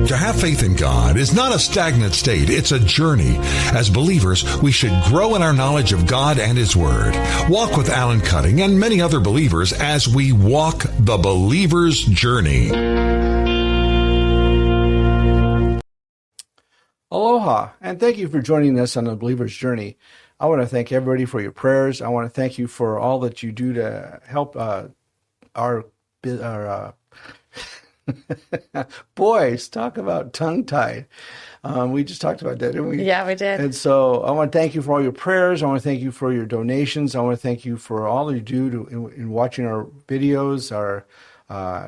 To have faith in God is not a stagnant state, it's a journey. As believers, we should grow in our knowledge of God and His Word. Walk with Alan Cutting and many other believers as we walk the believer's journey. Aloha, and thank you for joining us on the believer's journey. I want to thank everybody for your prayers. I want to thank you for all that you do to help our boys, talk about tongue-tied. We just talked about that, didn't we? Yeah, we did. And so I want to thank you for all your prayers. I want to thank you for your donations. I want to thank you for all you do in watching our videos, our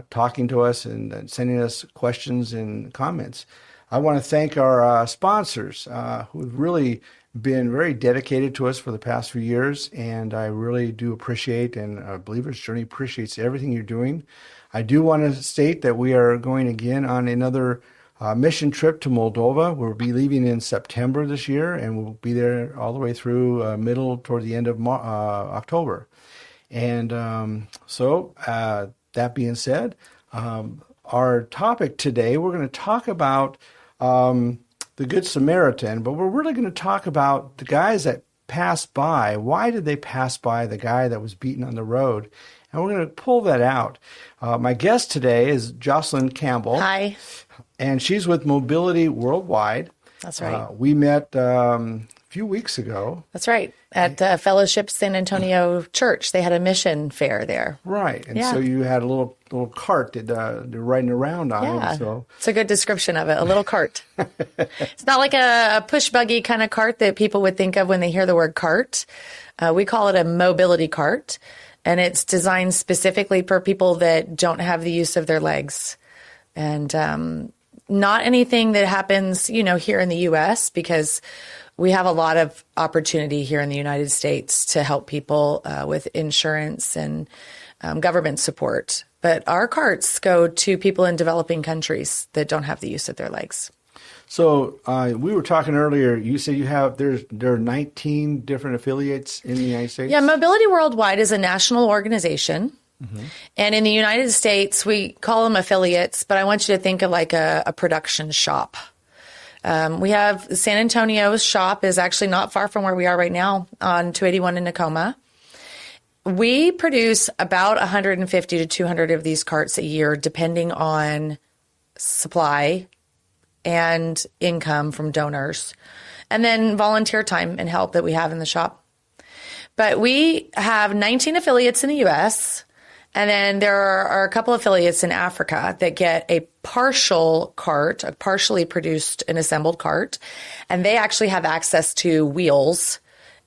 talking to us, and sending us questions and comments. I want to thank our sponsors who've really been very dedicated to us for the past few years, and I really do appreciate, and Believer's Journey appreciates everything you're doing. I do want to state that we are going again on another mission trip to Moldova. We'll be leaving in September this year, and we'll be there all the way through toward the end of October. And that being said, our topic today, we're going to talk about the Good Samaritan, but we're really going to talk about the guys that passed by. Why did they pass by the guy that was beaten on the road? And we're going to pull that out. My guest today is Joslyn Campbell. Hi. And she's with Mobility Worldwide. That's right. We met a few weeks ago. That's right. At Fellowship San Antonio Church. They had a mission fair there. Right. And so you had a little cart that they're riding around on. Yeah. So. It's a good description of it, a little cart. It's not like a push buggy kind of cart that people would think of when they hear the word cart. We call it a mobility cart. And it's designed specifically for people that don't have the use of their legs. And not anything that happens, here in the U.S., because we have a lot of opportunity here in the United States to help people with insurance and government support. But our carts go to people in developing countries that don't have the use of their legs. So we were talking earlier, you said there are 19 different affiliates in the United States? Yeah, Mobility Worldwide is a national organization. Mm-hmm. And in the United States, we call them affiliates, but I want you to think of like a production shop. We have San Antonio's shop is actually not far from where we are right now on 281 in Tacoma. We produce about 150 to 200 of these carts a year, depending on supply and income from donors, and then volunteer time and help that we have in the shop. But we have 19 affiliates in the U.S., and then there are a couple affiliates in Africa that get a partial cart, a partially produced and assembled cart, and they actually have access to wheels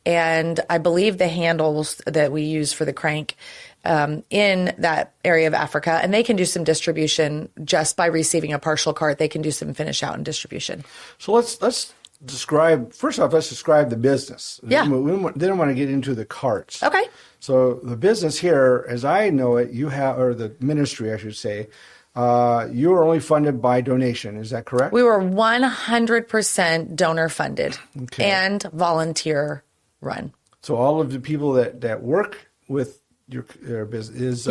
and I believe the handles that we use for the crank in that area of Africa, and they can do some distribution just by receiving a partial cart. They can do some finish out and distribution. So let's describe, first off, let's describe the business. Yeah. Then I want to get into the carts. Okay. So the business here, as I know it, you have, or the ministry, I should say, you are only funded by donation. Is that correct? We were 100% donor funded and volunteer run. So all of the people that work with your business is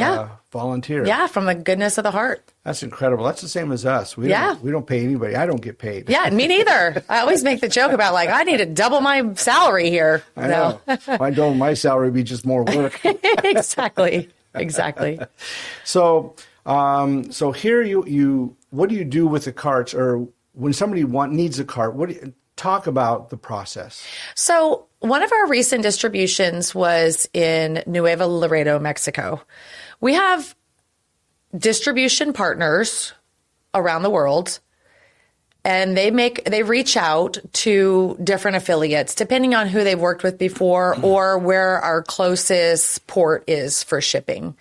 volunteer. Yeah, from the goodness of the heart. That's incredible. That's the same as us. We don't pay anybody. I don't get paid. Yeah, me neither. I always make the joke about I need to double my salary here. I know. My salary would be just more work. Exactly. So here you what do you do with the carts, or when somebody needs a cart? Talk about the process. So one of our recent distributions was in Nuevo Laredo, Mexico. We have distribution partners around the world, and they reach out to different affiliates depending on who they've worked with before or where our closest port is for shipping.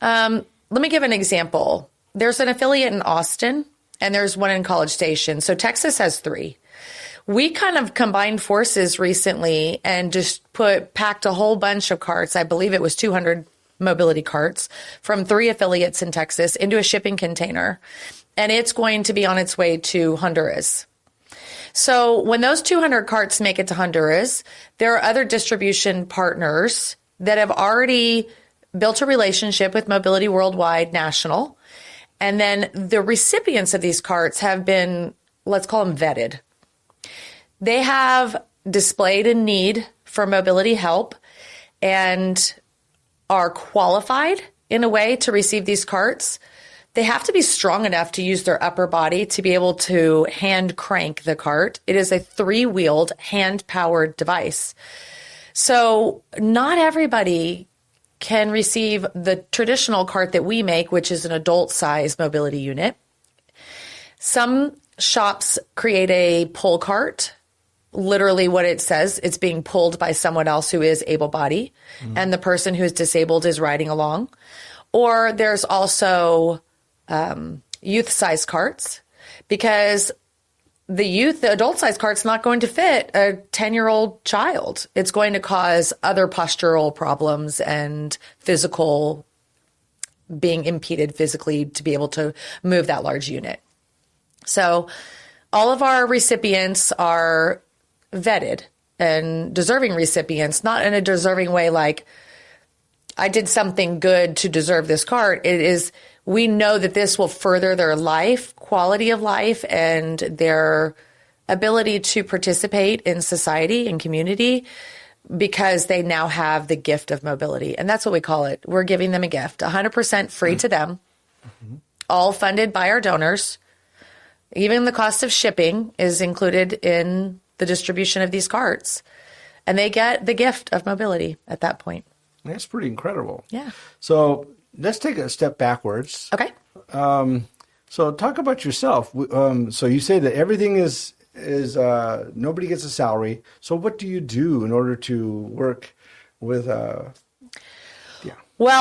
Let me give an example. There's an affiliate in Austin, and there's one in College Station. So Texas has 3. We kind of combined forces recently and just packed a whole bunch of carts. I believe it was 200 mobility carts from 3 affiliates in Texas into a shipping container. And it's going to be on its way to Honduras. So when those 200 carts make it to Honduras, there are other distribution partners that have already built a relationship with Mobility Worldwide National. And then the recipients of these carts have been, let's call them vetted. They have displayed a need for mobility help and are qualified in a way to receive these carts. They have to be strong enough to use their upper body to be able to hand crank the cart. It is a 3-wheeled, hand-powered device. So not everybody can receive the traditional cart that we make, which is an adult-size mobility unit. Some shops create a pull cart. Literally what it says, it's being pulled by someone else who is able-bodied, and the person who is disabled is riding along. Or there's also youth-size carts, because the adult-size cart's not going to fit a 10-year-old child. It's going to cause other postural problems and physical, being impeded physically to be able to move that large unit. So all of our recipients are vetted and deserving recipients, not in a deserving way like I did something good to deserve this cart. It is, we know that this will further their life, quality of life, and their ability to participate in society and community, because they now have the gift of mobility. And that's what we call it. We're giving them a gift, 100% free to them, all funded by our donors. Even the cost of shipping is included in the distribution of these carts, and they get the gift of mobility at that point. That's pretty incredible. Yeah. So let's take a step backwards. Okay. So talk about yourself. So you say that everything is nobody gets a salary. So what do you do in order to work with? Well,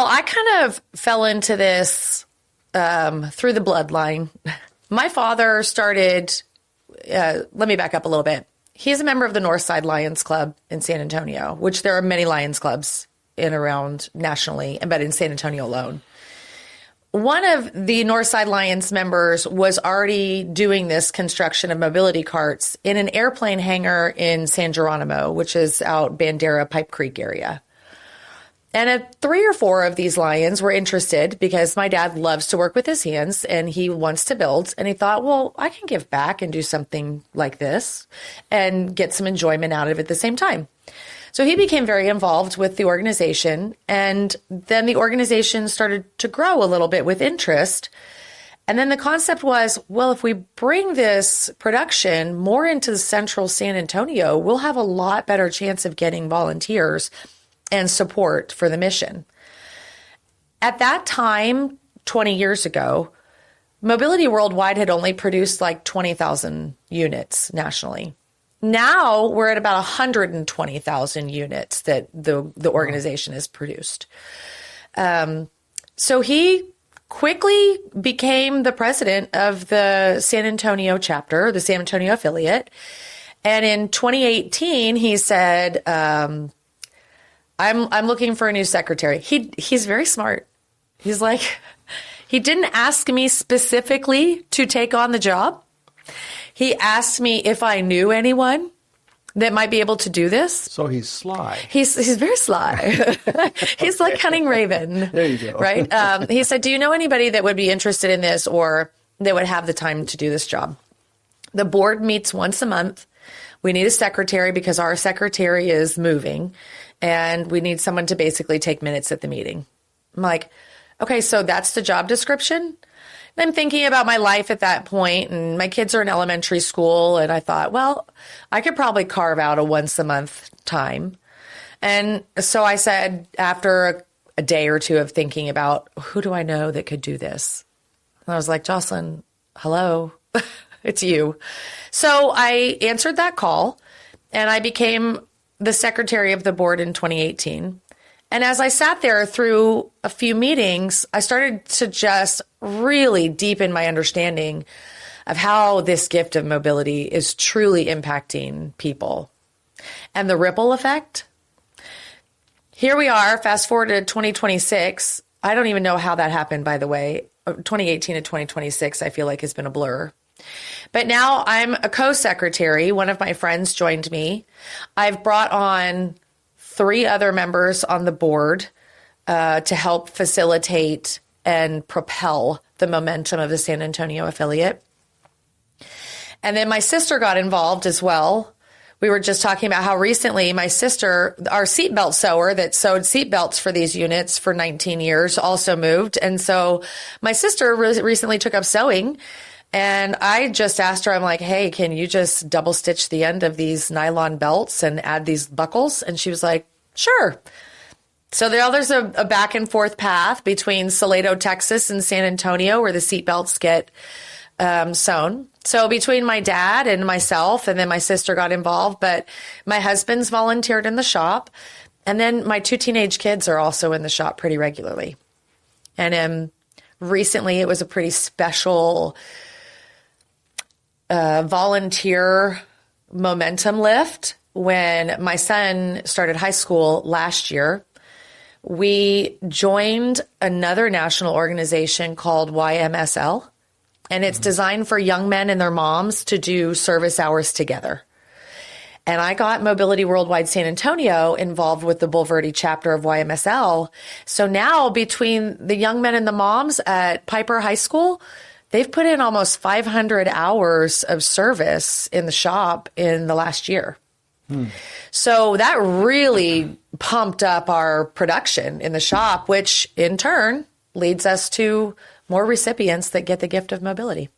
I kind of fell into this through the bloodline. My father started. Let me back up a little bit. He's a member of the Northside Lions Club in San Antonio, which there are many Lions clubs in around nationally, but in San Antonio alone. One of the Northside Lions members was already doing this construction of mobility carts in an airplane hangar in San Geronimo, which is out Bandera, Pipe Creek area. And 3 or 4 of these Lions were interested because my dad loves to work with his hands and he wants to build. And he thought, well, I can give back and do something like this and get some enjoyment out of it at the same time. So he became very involved with the organization. And then the organization started to grow a little bit with interest. And then the concept was, well, if we bring this production more into central San Antonio, we'll have a lot better chance of getting volunteers and support for the mission. At that time, 20 years ago, Mobility Worldwide had only produced like 20,000 units nationally. Now we're at about 120,000 units that the organization has produced. So he quickly became the president of the San Antonio chapter, the San Antonio affiliate. And in 2018, he said, I'm looking for a new secretary. He's very smart. He's like, he didn't ask me specifically to take on the job. He asked me if I knew anyone that might be able to do this. So he's sly. He's very sly. He's like Cunning Raven. There you go. Right? He said, do you know anybody that would be interested in this or that would have the time to do this job? The board meets once a month. We need a secretary because our secretary is moving. And we need someone to basically take minutes at the meeting. I'm like, okay, so that's the job description? And I'm thinking about my life at that point, and my kids are in elementary school, and I thought, well, I could probably carve out a once-a-month time. And so I said, after a day or two of thinking about, who do I know that could do this? And I was like, Joslyn, hello, it's you. So I answered that call, and I became the secretary of the board in 2018. And as I sat there through a few meetings, I started to just really deepen my understanding of how this gift of mobility is truly impacting people. And the ripple effect. Here we are, fast forward to 2026. I don't even know how that happened, by the way. 2018 to 2026, I feel like has been a blur. But now I'm a co-secretary. One of my friends joined me. I've brought on 3 other members on the board to help facilitate and propel the momentum of the San Antonio affiliate. And then my sister got involved as well. We were just talking about how recently my sister, our seatbelt sewer that sewed seatbelts for these units for 19 years, also moved. And so my sister recently took up sewing. And I just asked her, I'm like, hey, can you just double stitch the end of these nylon belts and add these buckles? And she was like, sure. So there's a back and forth path between Salado, Texas and San Antonio where the seatbelts get sewn. So between my dad and myself, and then my sister got involved, but my husband's volunteered in the shop. And then my 2 teenage kids are also in the shop pretty regularly. And recently it was a pretty special volunteer momentum lift. When my son started high school last year, we joined another national organization called YMSL. And it's designed for young men and their moms to do service hours together. And I got Mobility Worldwide San Antonio involved with the Bulverde chapter of YMSL. So now between the young men and the moms at Piper High School, they've put in almost 500 hours of service in the shop in the last year. So that really pumped up our production in the shop, which in turn leads us to more recipients that get the gift of mobility.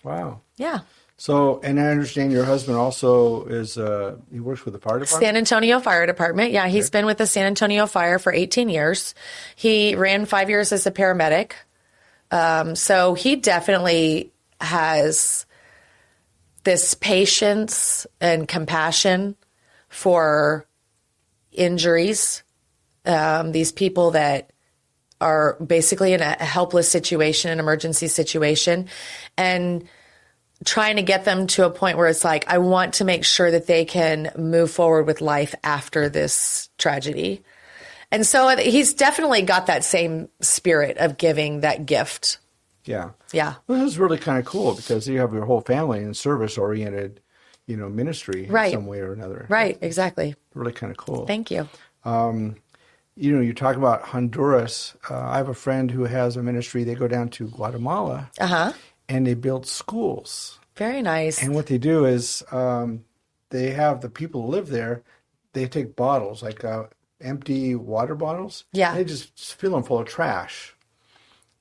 Wow. Yeah. So, and I understand your husband also is, he works with the fire department? San Antonio Fire Department. Yeah, he's been with the San Antonio Fire for 18 years. He ran 5 years as a paramedic. So he definitely has this patience and compassion for injuries, these people that are basically in a helpless situation, an emergency situation, and trying to get them to a point where it's like, I want to make sure that they can move forward with life after this tragedy. And so he's definitely got that same spirit of giving that gift. Yeah. Yeah. Well, this is really kind of cool because you have your whole family in service-oriented, ministry in some way or another. Right, exactly. Really kind of cool. Thank you. You talk about Honduras. I have a friend who has a ministry. They go down to Guatemala and they build schools. Very nice. And what they do is they have the people who live there, they take bottles, like empty water bottles. Yeah. They just fill them full of trash.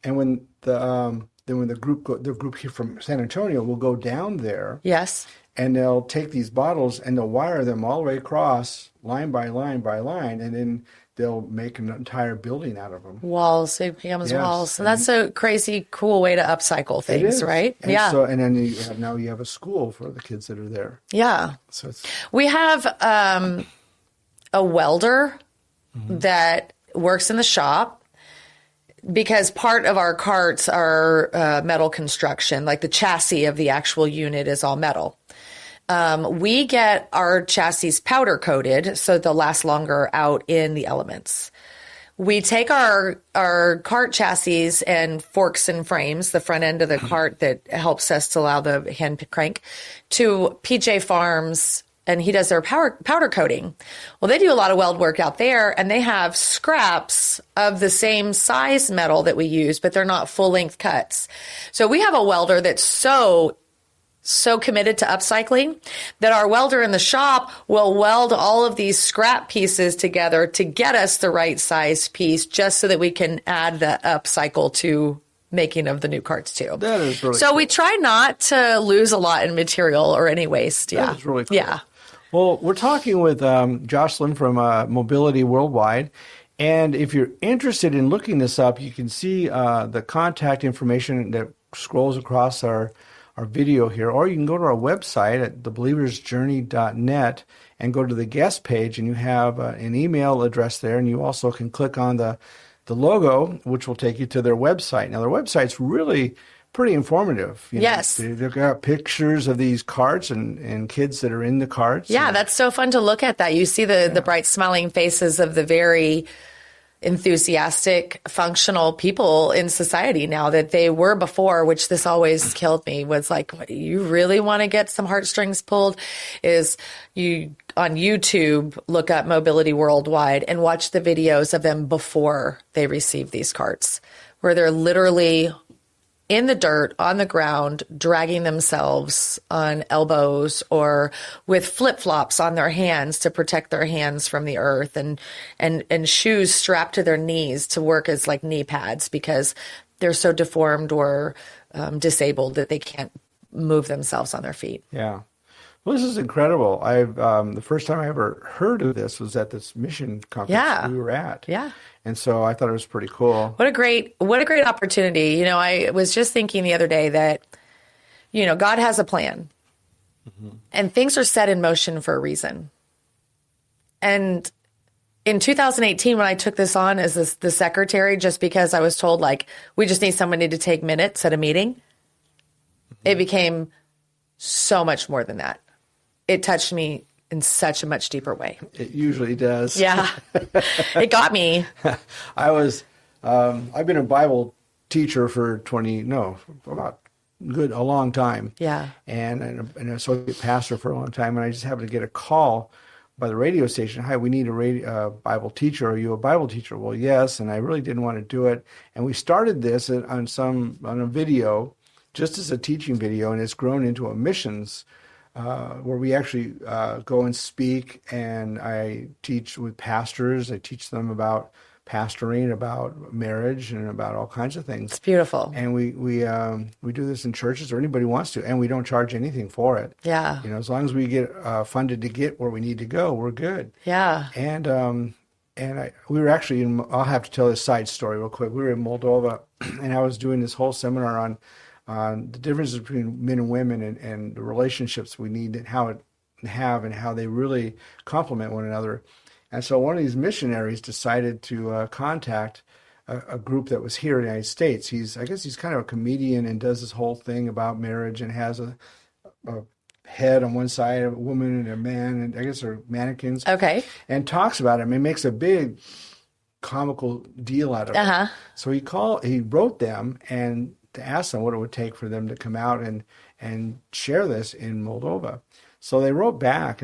And when the group here from San Antonio will go down there. Yes. And they'll take these bottles and they'll wire them all the way across, line by line by line, and then they'll make an entire building out of them. Walls. It becomes walls. So that's a crazy, cool way to upcycle things, right? And yeah. So, and then now you have a school for the kids that are there. Yeah. So we have a welder that works in the shop because part of our carts are metal construction, like the chassis of the actual unit is all metal. We get our chassis powder coated so they'll last longer out in the elements. We take our cart chassis and forks and frames, the front end of the cart that helps us to allow the hand crank, to PJ Farms, and he does their powder coating. Well, they do a lot of weld work out there, and they have scraps of the same size metal that we use, but they're not full-length cuts. So we have a welder that's so committed to upcycling that our welder in the shop will weld all of these scrap pieces together to get us the right size piece just so that we can add the upcycle to making of the new carts too. that is really So cool. we try not to lose a lot in material or any waste. Yeah. That is really cool. Yeah. Well, we're talking with Joslyn from Mobility Worldwide. And if you're interested in looking this up, you can see the contact information that scrolls across our video here, or you can go to our website at thebelieversjourney.net and go to the guest page, and you have an email address there, and you also can click on the logo, which will take you to their website. Now, their website's really pretty informative. Yes. They've got pictures of these carts and kids that are in the carts. Yeah, that's so fun to look at that. You see the bright smiling faces of the very enthusiastic, functional people in society now that they were before, which this always killed me, was like, what, you really want to get some heartstrings pulled? Is you on YouTube, look up Mobility Worldwide and watch the videos of them before they receive these carts, where they're literally in the dirt on the ground, dragging themselves on elbows or with flip-flops on their hands to protect their hands from the earth, and shoes strapped to their knees to work as like knee pads because they're so deformed or disabled that they can't move themselves on their feet. Yeah. Well, this is incredible. I've the first time I ever heard of this was at this mission conference we were at. Yeah. And so I thought it was pretty cool. What a great opportunity. You know, I was just thinking the other day that, you know, God has a plan and things are set in motion for a reason. And in 2018, when I took this on as the secretary, just because I was told, like, we just need somebody to take minutes at a meeting, it became so much more than that. It touched me in such a much deeper way. It usually does. Yeah. It got me. I've been a Bible teacher for a long time. Yeah. And an associate pastor for a long time. And I just happened to get a call by the radio station. Hi, we need a Bible teacher. Are you a Bible teacher? Well, yes. And I really didn't want to do it. And we started this on a video, just as a teaching video, and it's grown into a missions where we actually go and speak, and I teach with pastors. I teach them about pastoring, about marriage, and about all kinds of things. It's beautiful. And we do this in churches, or anybody wants to, and we don't charge anything for it. Yeah. You know, as long as we get funded to get where we need to go, we're good. Yeah. And we were actually I'll have to tell this side story real quick. We were in Moldova, and I was doing this whole seminar on the differences between men and women and the relationships we need and how they really complement one another. And so one of these missionaries decided to contact a group that was here in the United States. I guess he's kind of a comedian and does this whole thing about marriage and has a head on one side, a woman and a man, and I guess they're mannequins. Okay. And talks about him and makes a big comical deal out of it. So he wrote them and to ask them what it would take for them to come out and share this in Moldova. So they wrote back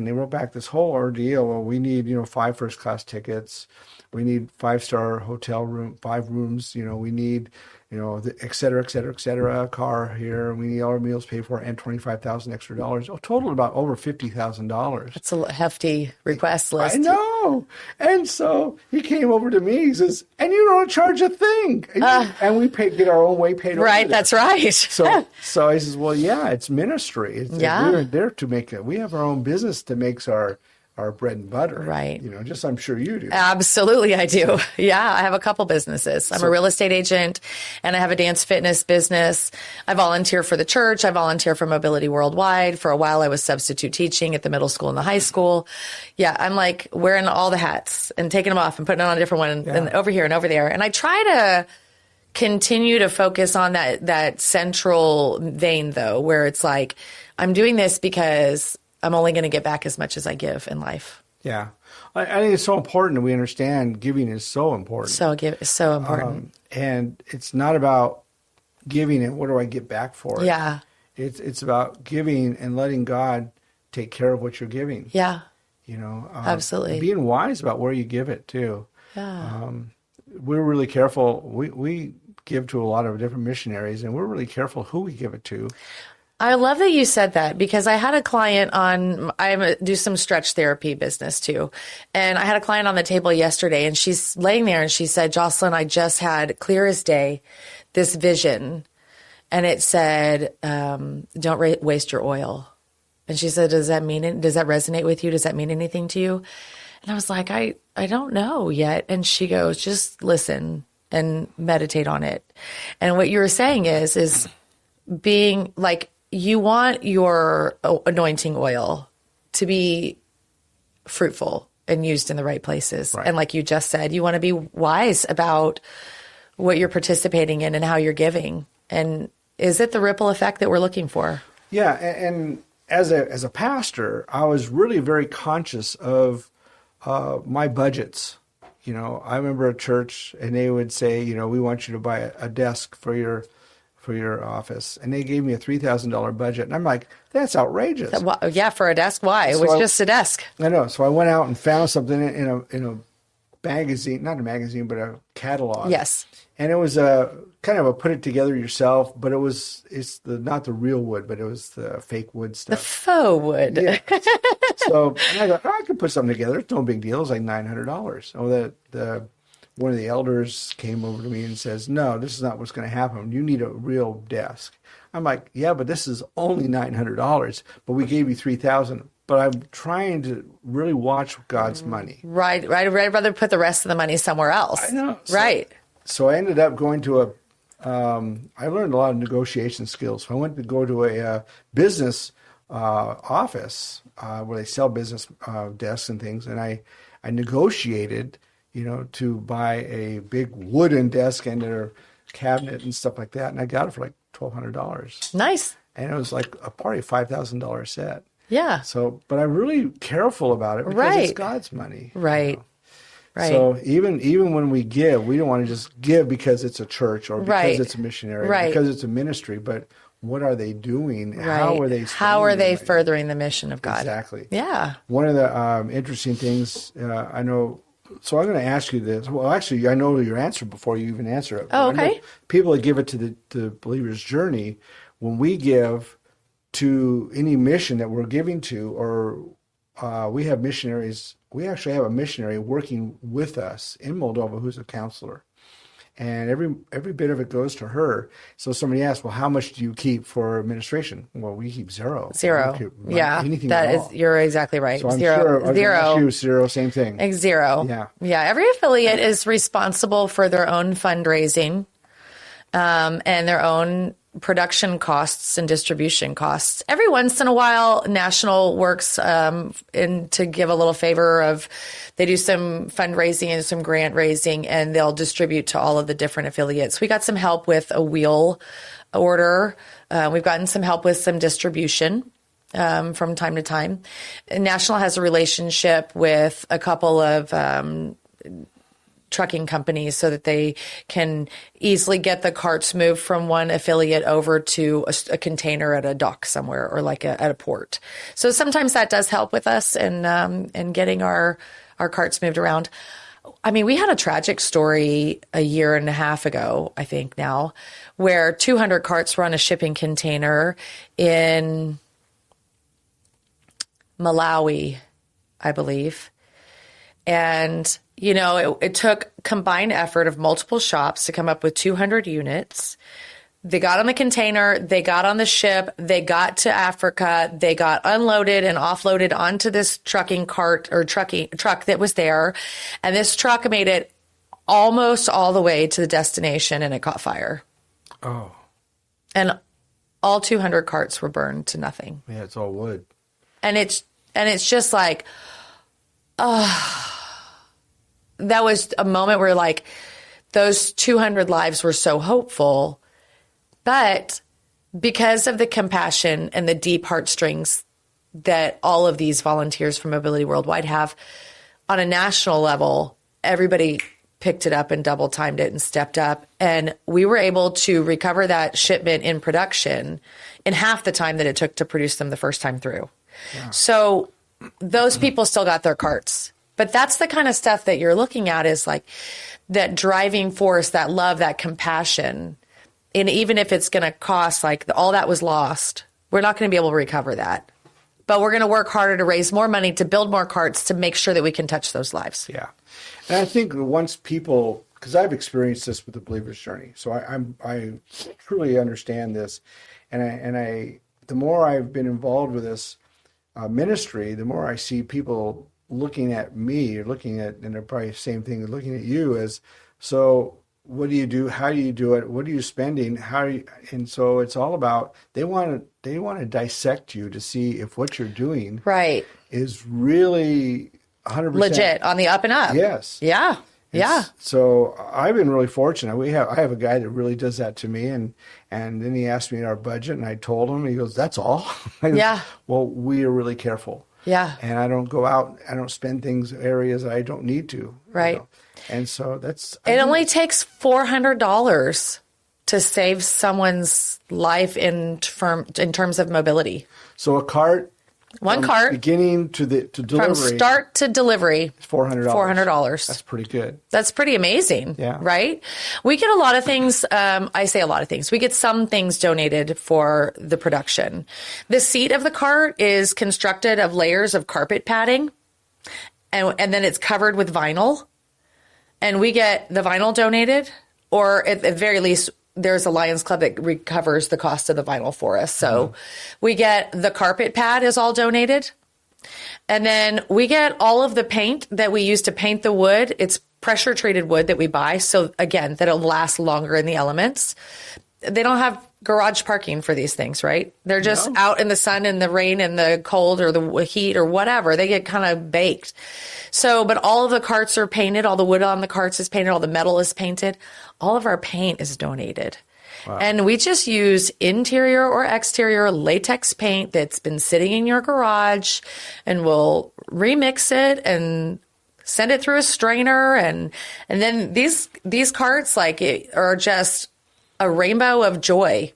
this whole ordeal. Well, we need, 5 first-class tickets. We need 5-star hotel room, 5 rooms. We need, et cetera, et cetera, et cetera, a car here. We need all our meals paid for and $25,000 extra dollars. Total about over $50,000. That's a hefty request list. I know. And so he came over to me. He says, and you don't charge a thing. And we get our own way paid. Right. That's right. So I says, well, yeah, it's ministry. We're there to make it. We have our own business that makes our bread and butter. Right. Just I'm sure you do. Absolutely, I do. Yeah, I have a couple businesses. I'm a real estate agent, and I have a dance fitness business. I volunteer for the church. I volunteer for Mobility Worldwide. For a while, I was substitute teaching at the middle school and the high school. Yeah, I'm like wearing all the hats and taking them off and putting on a different one and over here and over there. And I try to continue to focus on that central vein, though, where it's like I'm doing this because I'm only going to get back as much as I give in life. Yeah. I think it's so important that we understand giving is so important. So important. And it's not about giving and what do I get back for it? Yeah. It's about giving and letting God take care of what you're giving. Yeah. Absolutely. Being wise about where you give it too. Yeah. We're really careful. We give to a lot of different missionaries, and we're really careful who we give it to. I love that you said that, because I had a client I do some stretch therapy business too. And I had a client on the table yesterday, and she's laying there and she said, Joslyn, I just had clear as day this vision. And it said, don't waste your oil. And she said, does that resonate with you? Does that mean anything to you? And I was like, I don't know yet. And she goes, just listen and meditate on it. And what you were saying is being like, you want your anointing oil to be fruitful and used in the right places. Right. And like you just said, you want to be wise about what you're participating in and how you're giving. And is it the ripple effect that we're looking for? Yeah. And as a pastor, I was really very conscious of my budgets. I remember a church, and they would say, we want you to buy a desk for your office, and they gave me a $3,000 budget, and I'm like, that's outrageous. Yeah, for a desk, why? It was just a desk. I know. So I went out and found something in a magazine, not a magazine, but a catalog. Yes. And it was a kind of a put it together yourself, but it's not the real wood, but it was the fake wood The stuff. faux wood. Yeah. So and I go, I could put something together. It's no big deal. It's like $900. Oh, the one of the elders came over to me and says, no, this is not what's going to happen. You need a real desk. I'm like, yeah, but this is only $900, but we gave you $3,000. But I'm trying to really watch God's money. Right. I'd rather put the rest of the money somewhere else. I know. Right. So I ended up going to I learned a lot of negotiation skills. So I went to go to a business office where they sell business desks and things. And I negotiated, to buy a big wooden desk and their cabinet and stuff like that. And I got it for like $1,200. Nice. And it was like probably a $5,000 set. Yeah. So, but I'm really careful about it because it's God's money. Right. Right. So even when we give, we don't want to just give because it's a church or because it's a missionary, or because it's a ministry. But what are they doing? Right. How are they furthering the mission of God? Exactly. Yeah. One of the interesting things I know. So I'm going to ask you this. Well, actually, I know your answer before you even answer it. Oh, okay. People that give it to the Believer's Journey, when we give to any mission that we're giving to, or we have missionaries. We actually have a missionary working with us in Moldova who's a counselor, and every bit of it goes to her. So somebody asks, well, how much do you keep for administration? Well, we keep zero. Yeah, anything that at is, all. you're exactly right. So I'm zero. sure Zero. Same thing. Zero. Yeah. Yeah. Every affiliate is responsible for their own fundraising, and their own production costs and distribution costs. Every once in a while, National works in to give a little favor of, they do some fundraising and some grant raising, and they'll distribute to all of the different affiliates. We got some help with a wheel order. We've gotten some help with some distribution from time to time. National has a relationship with a couple of trucking companies so that they can easily get the carts moved from one affiliate over to a container at a dock somewhere, or like at a port. So sometimes that does help with us in getting our carts moved around. I mean, we had a tragic story a year and a half ago, I think now, where 200 carts were on a shipping container in Malawi, I believe. And it took combined effort of multiple shops to come up with 200 units. They got on the container, they got on the ship, they got to Africa, they got unloaded and offloaded onto this trucking cart or truck that was there. And this truck made it almost all the way to the destination, and it caught fire. Oh. And all 200 carts were burned to nothing. Yeah, it's all wood. And it's just like, that was a moment where, like, those 200 lives were so hopeful, but because of the compassion and the deep heartstrings that all of these volunteers from Mobility Worldwide have on a national level, everybody picked it up and double timed it and stepped up. And we were able to recover that shipment in production in half the time that it took to produce them the first time through. Yeah. So those people still got their carts. But that's the kind of stuff that you're looking at, is like that driving force, that love, that compassion. And even if it's going to cost, like, all that was lost, we're not going to be able to recover that. But we're going to work harder to raise more money, to build more carts, to make sure that we can touch those lives. Yeah. And I think once people, because I've experienced this with the Believer's Journey, so I truly understand this. And I the more I've been involved with this ministry, the more I see people looking at me, or looking at, and they're probably the same thing, looking at you as, so what do you do? How do you do it? What are you spending? And so it's all about, they want to dissect you to see if what you're doing is really 100% legit, on the up and up. Yes. Yeah. Yeah. So I've been really fortunate. I have a guy that really does that to me, and then he asked me our budget, and I told him, he goes, "That's all." Yeah. Well, we are really careful. Yeah. And I don't go out, I don't spend areas I don't need to. Right. And so that's... It only takes $400 to save someone's life in terms of mobility. So a cart One cart. Beginning to delivery. From start to delivery. $400. $400. That's pretty good. That's pretty amazing. Yeah. Right? We get a lot of things. I say a lot of things. We get some things donated for the production. The seat of the cart is constructed of layers of carpet padding, and then it's covered with vinyl. And we get the vinyl donated, or at the very least, there's a Lions Club that recovers the cost of the vinyl for us. So we get the carpet pad is all donated. And then we get all of the paint that we use to paint the wood. It's pressure treated wood that we buy. So again, that'll last longer in the elements. They don't have garage parking for these things, right? They're just out in the sun and the rain and the cold or the heat or whatever. They get kind of baked. So, but all of the carts are painted. All the wood on the carts is painted. All the metal is painted. All of our paint is donated. Wow. And we just use interior or exterior latex paint that's been sitting in your garage, and we'll remix it and send it through a strainer. And then these carts are just a rainbow of joy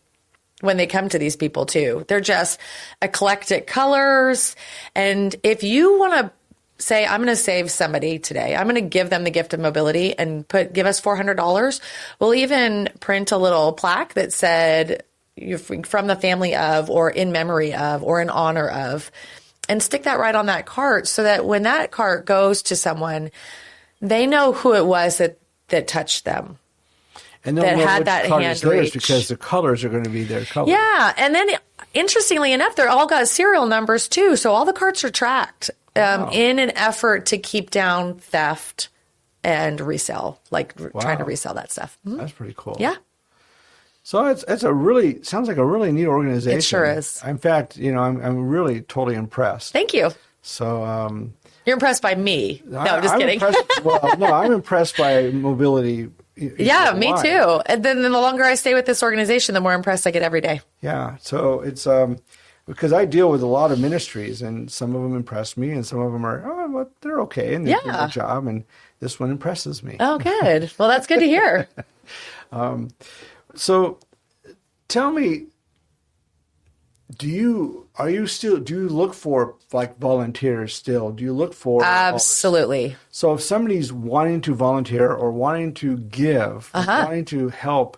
when they come to these people too. They're just eclectic colors. And if you want to say, I'm going to save somebody today, I'm going to give them the gift of mobility and give us $400. We'll even print a little plaque that said, "You're from the family of," or "in memory of," or "in honor of," and stick that right on that cart so that when that cart goes to someone, they know who it was that touched them. And that had that hand reach. Because the colors are going to be their colors. Yeah. And then interestingly enough, they're all got serial numbers too. So all the carts are tracked in an effort to keep down theft and resell, trying to resell that stuff. Mm-hmm. That's pretty cool. Yeah. So sounds like a really neat organization. It sure is. In fact, I'm really totally impressed. Thank you. So, you're impressed by me. No, just kidding. I'm impressed by mobility. Yeah, me too. And then the longer I stay with this organization, the more impressed I get every day. Yeah. So it's, because I deal with a lot of ministries, and some of them impress me, and some of them are, they're okay, and they do their job, and this one impresses me. Oh, good. Well, that's good to hear. So tell me, do you look for volunteers still? Do you look for Absolutely. So if somebody's wanting to volunteer or wanting to give, wanting to help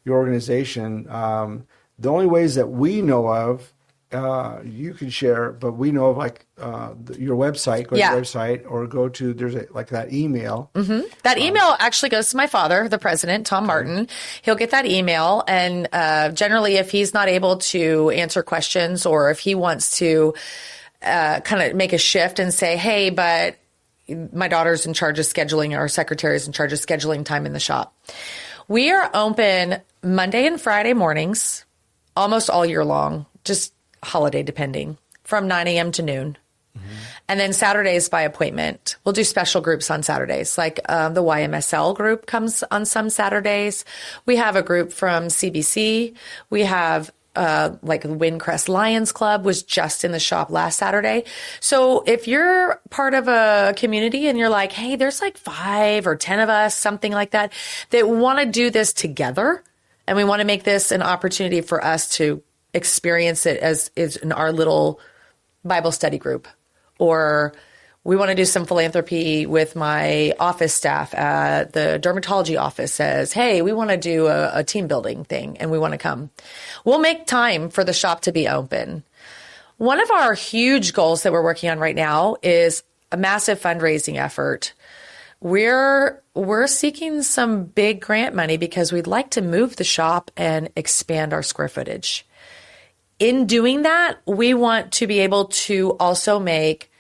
your organization, the only ways that we know of, you can share, but we know of your website, go to your website, or go to, there's that email. Mm-hmm. That email actually goes to my father, the president, Tom Martin. He'll get that email. And generally, if he's not able to answer questions, or if he wants to kind of make a shift and say, hey, but my daughter's in charge of scheduling, or secretary is in charge of scheduling time in the shop. We are open Monday and Friday mornings, almost all year long, just holiday depending, from 9 a.m. to noon. Mm-hmm. And then Saturdays by appointment. We'll do special groups on Saturdays, like the YMSL group comes on some Saturdays. We have a group from CBC. We have the Windcrest Lions Club was just in the shop last Saturday. So if you're part of a community and you're like, hey, there's 5 or 10 of us, something like that want to do this together, and we want to make this an opportunity for us to experience it as is in our little Bible study group, or we want to do some philanthropy with my office staff at the dermatology office says, hey, we want to do a team building thing and we want to come. We'll make time for the shop to be open. One of our huge goals that we're working on right now is a massive fundraising effort. We're seeking some big grant money because we'd like to move the shop and expand our square footage. In doing that, we want to be able to also make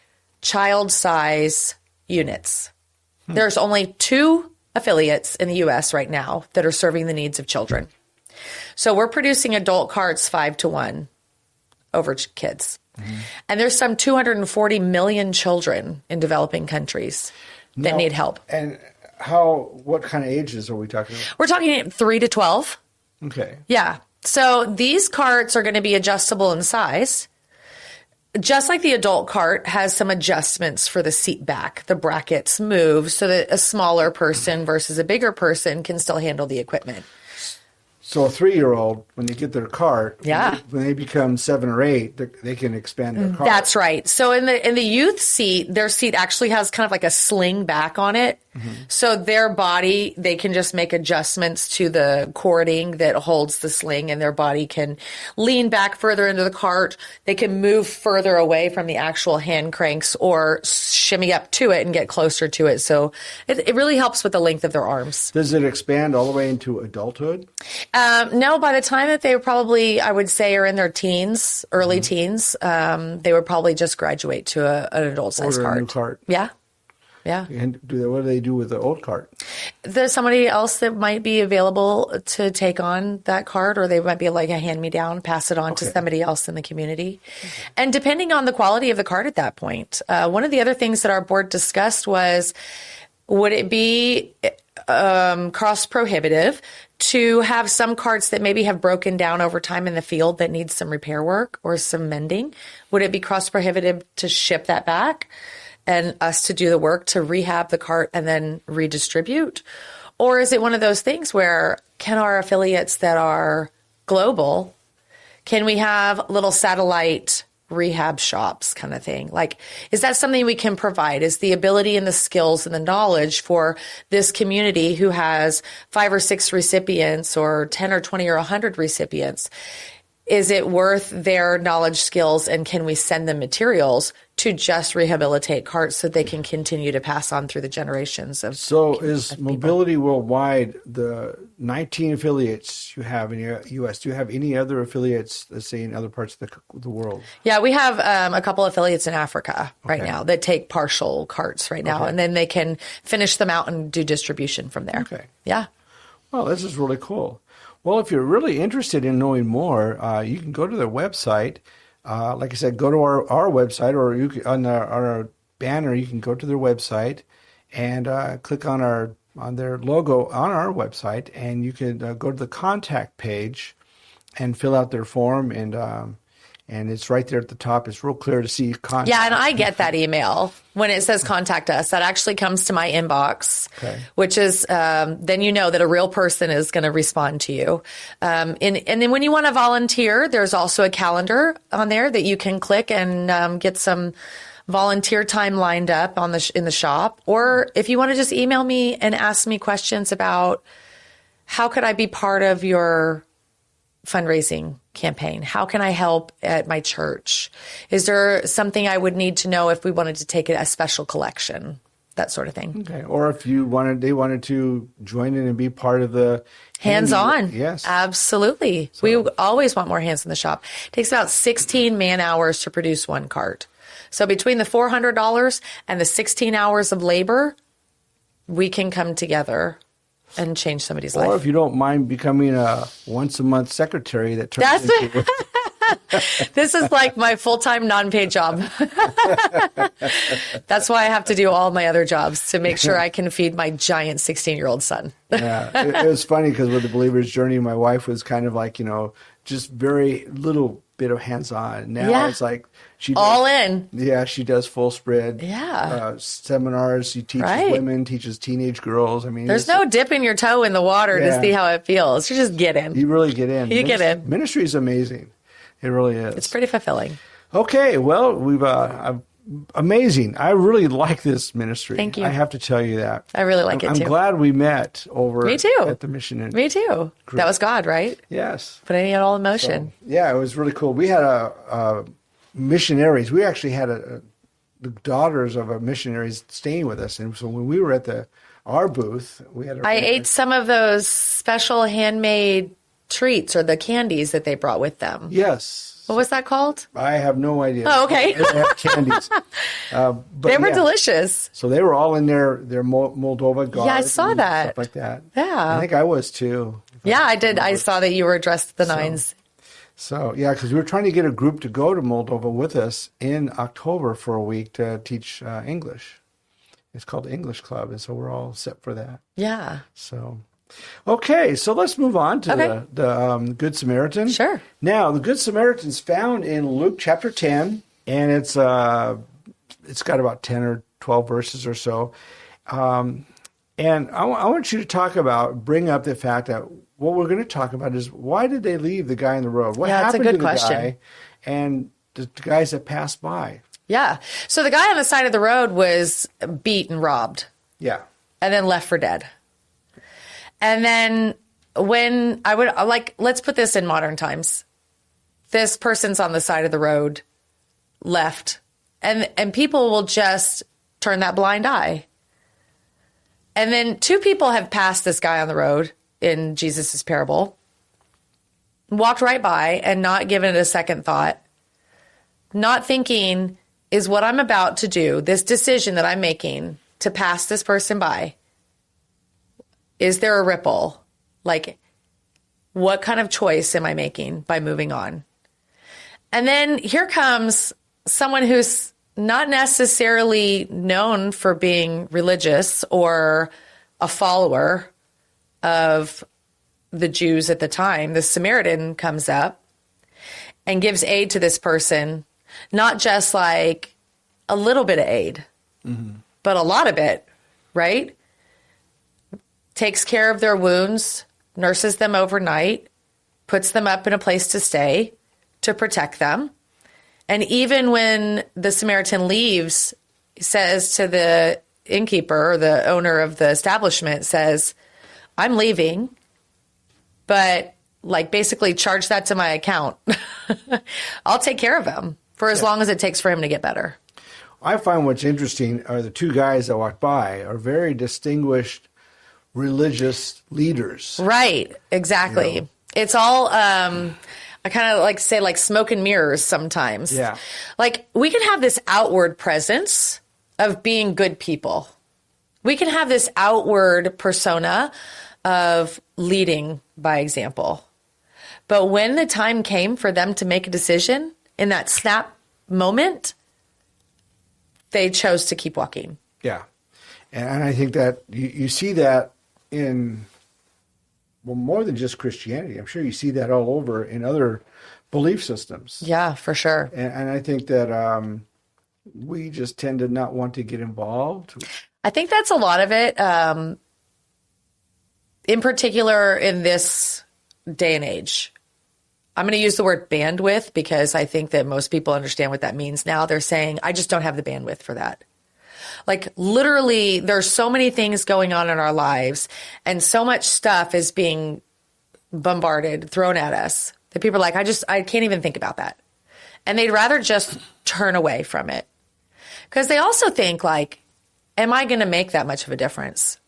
child size units. There's only 2 affiliates in the U.S. right now that are serving the needs of children. So we're producing adult carts 5-to-1 over kids. Mm-hmm. And there's some 240 million children in developing countries that need help. And what kind of ages are we talking about? We're talking 3 to 12. Okay. Yeah. So these carts are going to be adjustable in size. Just like the adult cart has some adjustments for the seat back. The brackets move so that a smaller person versus a bigger person can still handle the equipment. So a 3-year-old, when they get their cart, Yeah. when they become 7 or 8, they can expand their cart. That's right. So in the youth seat, their seat actually has kind of like a sling back on it. So their body, they can just make adjustments to the cording that holds the sling, and their body can lean back further into the cart. They can move further away from the actual hand cranks or shimmy up to it and get closer to it. So it really helps with the length of their arms. Does it expand all the way into adulthood? No, by the time that they probably, I would say, are in their teens, early teens, they would probably just graduate to an adult-sized Order cart. a new cart. Yeah. Yeah. And what do they do with the old cart? There's somebody else that might be available to take on that cart, or they might be like a hand-me-down, pass it on to somebody else in the community. And depending on the quality of the cart at that point. One of the other things that our board discussed was, would it be cost prohibitive to have some carts that maybe have broken down over time in the field that need some repair work or some mending? Would it be cost prohibitive to ship that back and us to do the work to rehab the cart and then redistribute? Or is it one of those things where, can our affiliates that are global, can we have little satellite rehab shops kind of thing? Like, is that something we can provide? Is the ability and the skills and the knowledge for this community who has 5 or 6 recipients or 10 or 20 or 100 recipients, is it worth their knowledge, skills, and can we send them materials to just rehabilitate carts so they can continue to pass on through the generations of So is Mobility Worldwide the 19 affiliates you have in the U.S.? Do you have any other affiliates, let's say, in other parts of the world? Yeah, we have a couple affiliates in Africa right now that take partial carts right now, and then they can finish them out and do distribution from there. Okay. Yeah. Well, this is really cool. Well, if you're really interested in knowing more, you can go to their website. Like I said, go to our website, or you can, on our banner, you can go to their website and click on their logo on our website, and you can go to the contact page and fill out their form, and it's right there at the top. It's real clear to see contact. Yeah, and I get that email when it says contact us. That actually comes to my inbox, which is then you know that a real person is going to respond to you. And then when you want to volunteer, there's also a calendar on there that you can click and get some volunteer time lined up in the shop. Or if you want to just email me and ask me questions about how could I be part of your fundraising campaign? How can I help at my church? Is there something I would need to know if we wanted to take a special collection? That sort of thing. Okay. Or if they wanted to join in and be part of the hands-on. Yes. Absolutely. So, we always want more hands in the shop. It takes about 16 man hours to produce one cart. So between the $400 and the 16 hours of labor, we can come together and change somebody's life. Or if you don't mind becoming a once-a-month secretary that turns into... This is like my full-time non-paid job. That's why I have to do all my other jobs to make sure I can feed my giant 16-year-old son. Yeah, it was funny because with the Believer's Journey, my wife was kind of like, just very little bit of hands-on. Now it's like she does, all in. Yeah, she does full spread. Yeah, seminars. She teaches women, teaches teenage girls. I mean, there's no dipping your toe in the water to see how it feels. You just get in. You really get in. Get in. Ministry is amazing. It really is. It's pretty fulfilling. Okay, well, we've amazing. I really like this ministry. Thank you. I have to tell you that. I really like it too. I'm glad we met over Me too. at the mission. Me too. Group. That was God, right? Yes. Putting it all in motion. So, yeah, it was really cool. We had missionaries. We actually had the daughters of a missionaries staying with us, and so when we were at our booth, we had. I ate some of those special handmade treats or the candies that they brought with them. Yes. What was that called? I have no idea. Oh, okay. They had candies. But they were delicious. So they were all in their Moldova garb. Yeah, I saw that. Stuff like that. Yeah. I think I was too. Yeah, I did. I saw that you were dressed to the nines. So yeah, because we were trying to get a group to go to Moldova with us in October for a week to teach English. It's called the English Club, and so we're all set for that. Yeah. So... Okay, so let's move on to the Good Samaritan. Sure. Now, the Good Samaritan is found in Luke chapter 10, and it's got about 10 or 12 verses or so. And I want you to bring up the fact that what we're going to talk about is why did they leave the guy on the road? What Yeah, that's a happened good to the question. guy and the guys that passed by? Yeah. So the guy on the side of the road was beat and robbed Yeah. and then left for dead. And then when I would let's put this in modern times. This person's on the side of the road, left, and people will just turn that blind eye. And then two people have passed this guy on the road in Jesus's parable, walked right by and not given it a second thought, not thinking, is what I'm about to do, this decision that I'm making to pass this person by, is there a ripple? Like, what kind of choice am I making by moving on? And then here comes someone who's not necessarily known for being religious or a follower of the Jews at the time. The Samaritan comes up and gives aid to this person, not just like a little bit of aid, but a lot of it, right? Takes care of their wounds, nurses them overnight, puts them up in a place to stay to protect them. And even when the Samaritan leaves, he says to the innkeeper, or the owner of the establishment, says, I'm leaving, but like basically charge that to my account. I'll take care of him for as long as it takes for him to get better. I find what's interesting are the two guys that walked by are very distinguished religious leaders. Right, exactly. You know? It's all, I kind of like say like smoke and mirrors sometimes. Yeah. Like we can have this outward presence of being good people. We can have this outward persona of leading by example. But when the time came for them to make a decision in that snap moment, they chose to keep walking. Yeah. And I think that you see that in, well, more than just Christianity. I'm sure you see that all over in other belief systems. Yeah, for sure. And I think that we just tend to not want to get involved. I think that's a lot of it. In particular, in this day and age, I'm going to use the word bandwidth because I think that most people understand what that means now. They're saying, I just don't have the bandwidth for that. Like literally, there's so many things going on in our lives and so much stuff is being bombarded, thrown at us that people are like, I can't even think about that. And they'd rather just turn away from it. Because they also think like, am I going to make that much of a difference?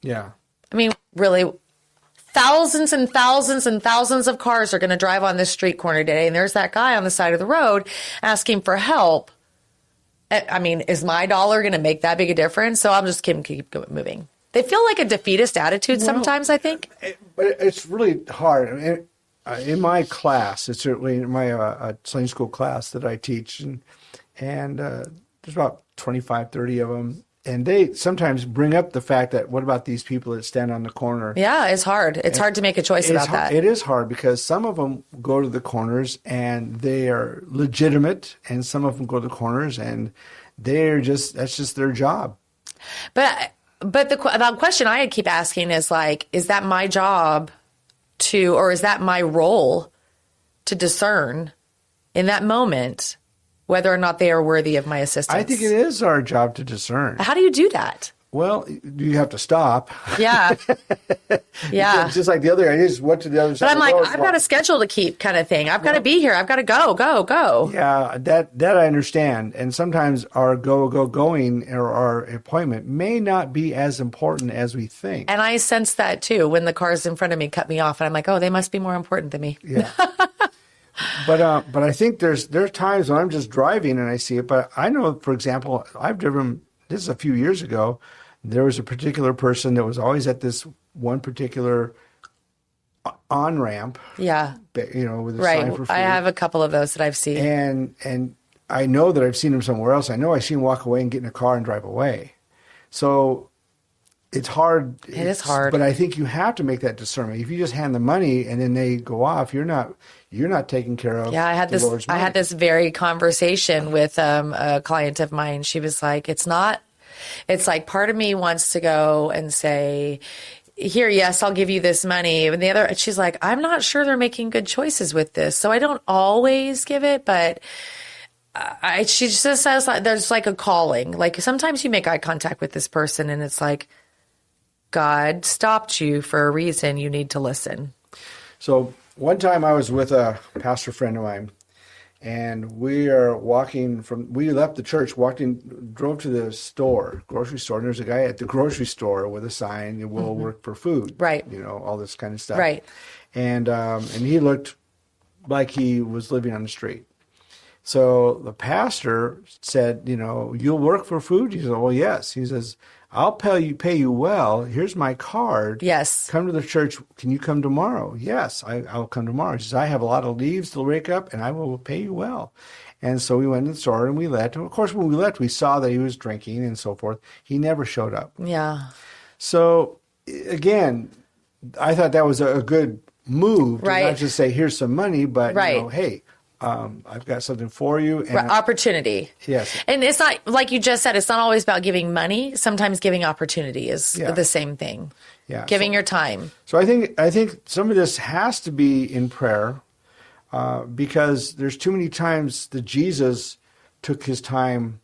Yeah. I mean, really, thousands and thousands and thousands of cars are going to drive on this street corner today. And there's that guy on the side of the road asking for help. I mean, is my dollar going to make that big a difference? So I'm just keep moving. They feel like a defeatist attitude sometimes, I think. But it's really hard. In my class, it's certainly in my Sunday school class that I teach, and there's about 25, 30 of them. And they sometimes bring up the fact that, what about these people that stand on the corner? Yeah, it's hard. It's hard to make a choice about that. It is hard because some of them go to the corners and they are legitimate, and some of them go to the corners and that's just their job. But the question I keep asking is like, is that my job or is that my role to discern in that moment whether or not they are worthy of my assistance? I think it is our job to discern. How do you do that? Well, you have to stop. Yeah. Yeah. Just like the other guy, just went to the other side. But I'm like, of the road. I've got a schedule to keep kind of thing. I've got to be here. I've got to go. Yeah, that I understand. And sometimes our going or our appointment may not be as important as we think. And I sense that too when the cars in front of me cut me off and I'm like, oh, they must be more important than me. Yeah. But I think there are times when I'm just driving and I see it. But I know, for example, I've driven, this is a few years ago, there was a particular person that was always at this one particular on-ramp. Yeah. With a Right. sign for free. I have a couple of those that I've seen. And I know that I've seen him somewhere else. I know I've seen him walk away and get in a car and drive away. So it's hard. It is hard. But I think you have to make that discernment. If you just hand the money and then they go off, you're not taking care of. Yeah, I had this very conversation with a client of mine. She was like, it's like part of me wants to go and say, here, yes, I'll give you this money. And the other, she's like, I'm not sure they're making good choices with this. So I don't always give it, but she just says like, there's like a calling. Like sometimes you make eye contact with this person and it's like, God stopped you for a reason. You need to listen. So one time I was with a pastor friend of mine, and we left the church, drove to the grocery store, and there's a guy at the grocery store with a sign, "It will work for food." Right. All this kind of stuff. Right. And he looked like he was living on the street. So the pastor said, "You'll work for food?" He said, "Well, yes." He says, "I'll pay you well. Here's my card. Yes. Come to the church. Can you come tomorrow?" "Yes, I'll come tomorrow." He says, "I have a lot of leaves to rake up, and I will pay you well." And so we went to the store and we left. And of course, when we left, we saw that he was drinking and so forth. He never showed up. Yeah. So again, I thought that was a good move to not just say, "Here's some money," but hey, I've got something for you. And opportunity. Yes. And it's not, like you just said, it's not always about giving money. Sometimes giving opportunity is the same thing. Yeah. Giving your time. So I think some of this has to be in prayer because there's too many times that Jesus took his time,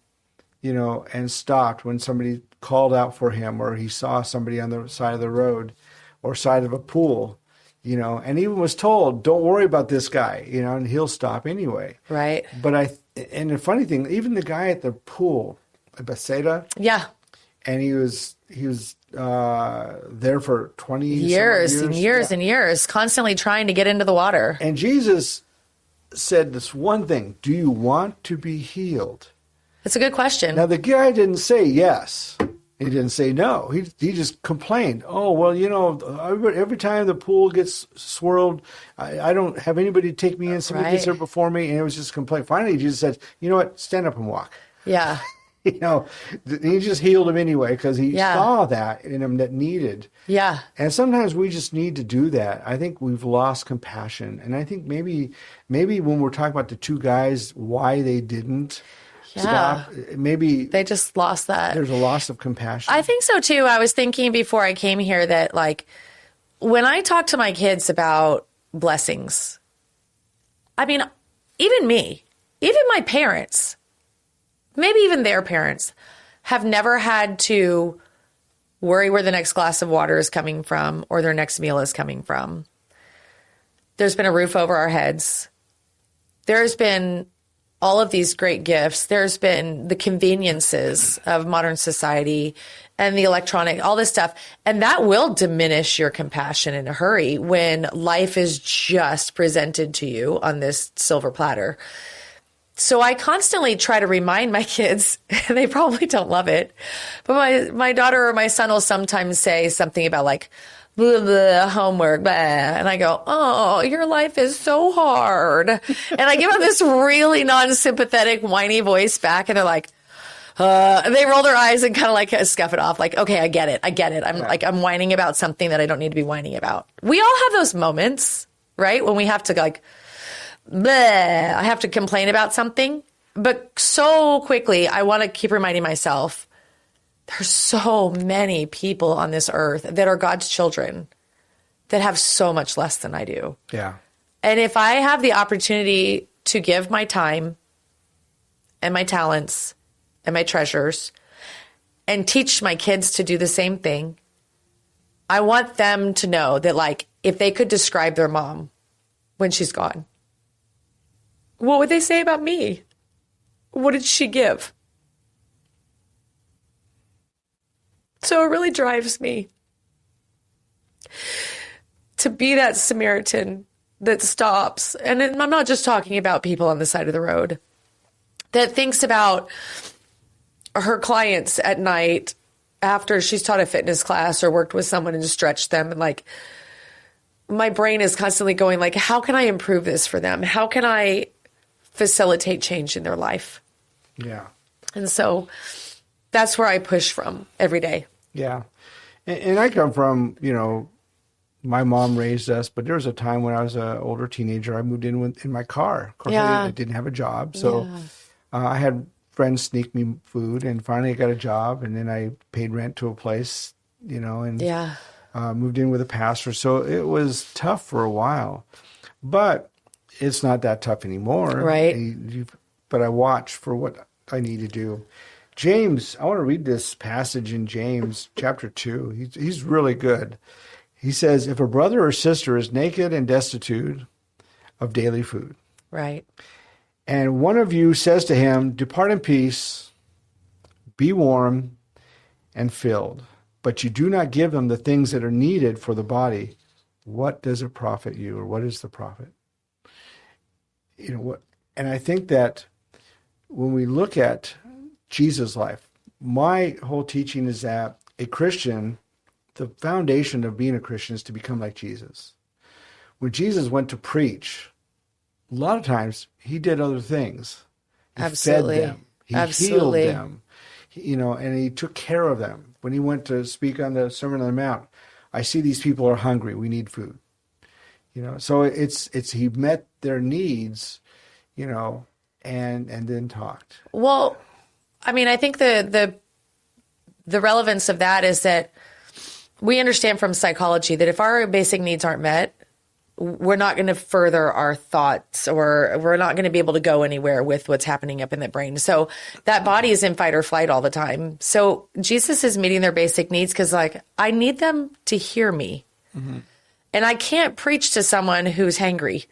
and stopped when somebody called out for him, or he saw somebody on the side of the road or side of a pool. And even was told, "Don't worry about this guy," and he'll stop anyway. Right. But and the funny thing, even the guy at the pool at Bethsaida. Yeah. And he was there for 20 years and years and years, constantly trying to get into the water. And Jesus said this one thing: "Do you want to be healed?" That's a good question. Now the guy didn't say yes. He didn't say no. He just complained. "Oh, well, every time the pool gets swirled, I don't have anybody take me in. Somebody gets there before me." And it was just a complaint. Finally, Jesus said, "You know what? Stand up and walk." Yeah. He just healed him anyway because he saw that in him that needed. Yeah. And sometimes we just need to do that. I think we've lost compassion. And I think maybe when we're talking about the two guys, why they didn't stop. Maybe they just lost that. There's a loss of compassion. I think so too. I was thinking before I came here that like when I talk to my kids about blessings, I mean, even me, even my parents, maybe even their parents have never had to worry where the next glass of water is coming from or their next meal is coming from. There's been a roof over our heads. There's been all of these great gifts. There's been the conveniences of modern society and the electronic, all this stuff. And that will diminish your compassion in a hurry when life is just presented to you on this silver platter. So I constantly try to remind my kids, and they probably don't love it, but my daughter or my son will sometimes say something about like, blah, blah, homework, blah. And I go, "Oh, your life is so hard." And I give them this really non-sympathetic, whiny voice back, and they're like, and they roll their eyes and kind of like scuff it off. Like, "Okay, I get it. I'm whining about something that I don't need to be whining about." We all have those moments, right? When we have to like, bleh, I have to complain about something. But so quickly, I want to keep reminding myself, there's so many people on this earth that are God's children that have so much less than I do. Yeah. And if I have the opportunity to give my time and my talents and my treasures and teach my kids to do the same thing, I want them to know that, like, if they could describe their mom when she's gone, what would they say about me? What did she give? So it really drives me to be that Samaritan that stops. And I'm not just talking about people on the side of the road, that thinks about her clients at night after she's taught a fitness class or worked with someone and stretched them. And like, my brain is constantly going like, how can I improve this for them? How can I facilitate change in their life? Yeah. And so that's where I push from every day. Yeah. And I come from, my mom raised us, but there was a time when I was an older teenager, I moved in my car. Of course, I didn't have a job. So I had friends sneak me food, and finally I got a job, and then I paid rent to a place, and moved in with a pastor, so it was tough for a while. But it's not that tough anymore. Right. But I watch for what I need to do. James, I want to read this passage in James chapter 2. He's really good. He says, if a brother or sister is naked and destitute of daily food, Right. and one of you says to him, depart in peace, be warm and filled, but you do not give them the things that are needed for the body, what does it profit you, or what is the profit? You know what? And I think that when we look at Jesus' life, my whole teaching is that a Christian, the foundation of being a Christian is to become like Jesus. When Jesus went to preach, a lot of times he did other things. He Absolutely. fed them. He Absolutely. healed them. And he took care of them. When he went to speak on the Sermon on the Mount, I see these people are hungry. We need food. So it's he met their needs, and then talked. Well, I mean, I think the relevance of that is that we understand from psychology that if our basic needs aren't met, we're not going to further our thoughts, or we're not going to be able to go anywhere with what's happening up in the brain. So that body is in fight or flight all the time. So Jesus is meeting their basic needs because, I need them to hear me. Mm-hmm. And I can't preach to someone who's hangry.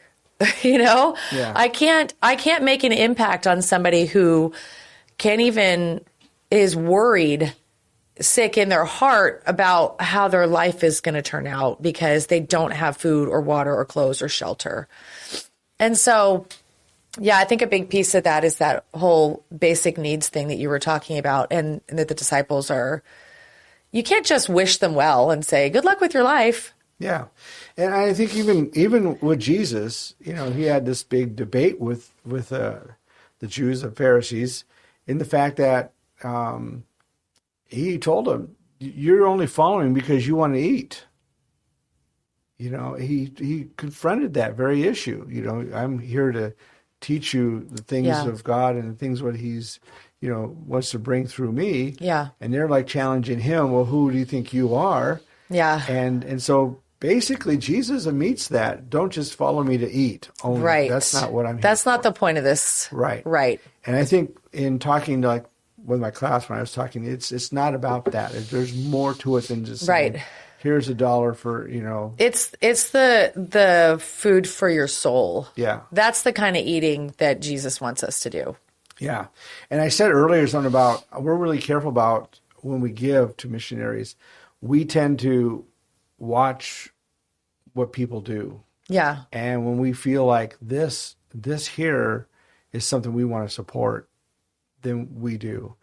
Yeah. I can't make an impact on somebody who can't even is worried, sick in their heart about how their life is going to turn out because they don't have food or water or clothes or shelter. And so, I think a big piece of that is that whole basic needs thing that you were talking about, and that the disciples you can't just wish them well and say, good luck with your life. Yeah. And I think even with Jesus, he had this big debate with the Jews, the Pharisees, in the fact that he told them, you're only following because you want to eat. He confronted that very issue. I'm here to teach you the things of God and the things what he's, wants to bring through me. Yeah. And they're challenging him. Well, who do you think you are? Yeah. And so basically Jesus meets that. Don't just follow me to eat only. Right. That's not what I'm here That's not for. the point of this. Right. Right. And I think in talking with my class when I was talking, it's not about that. There's more to it than just saying, here's $1 for, It's the food for your soul. Yeah. That's the kind of eating that Jesus wants us to do. Yeah. And I said earlier something about, we're really careful about when we give to missionaries, we tend to watch what people do. Yeah. And when we feel like this here is something we want to support, then we do.